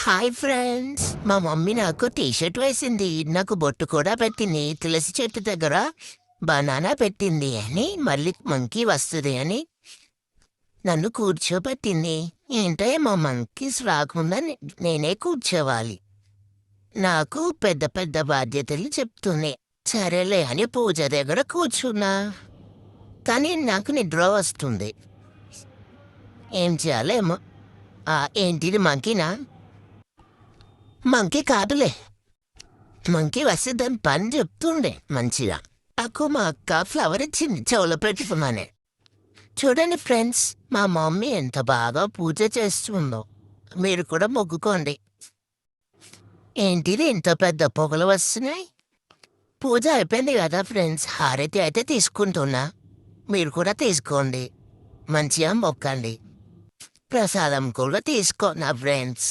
Hi friends, మా mummy నాకు T shirt వేసింది. నాకు బొట్టు కూడా పెట్టింది. తులసి చెట్టు దగ్గర బనానా పెట్టింది అని, మళ్ళీ మంకీ వస్తుంది అని నన్ను కూర్చోబెట్టింది. ఏంటో మా మంకీస్ రాకుండా నేనే కూర్చోవాలి. నాకు పెద్ద పెద్ద బాధ్యతలు చెప్తుంది. సరేలే అని పూజ దగ్గర కూర్చున్నా. కానీ నాకు నిద్ర వస్తుంది. ఏం చేయాలేమో. ఏంటిది మంకీనా? మంకీ కాదులే. మంకీ వస్తే దాని పని చెప్తుండే మంచిగా. నాకు మా అక్క ఫ్లవర్ ఇచ్చింది చెవులో పెట్టుకున్నానే. చూడండి ఫ్రెండ్స్, మా మమ్మీ ఎంత బాగా పూజ చేస్తుందో. మీరు కూడా మొక్కుకోండి. ఏంటిది ఇంత పెద్ద పొగలు వస్తున్నాయి? పూజ అయిపోయింది కదా ఫ్రెండ్స్, హారతి అయితే తీసుకుంటున్నా. మీరు కూడా తీసుకోండి. మంచిగా మొక్కండి. ప్రసాదం కూడా తీసుకో నా ఫ్రెండ్స్.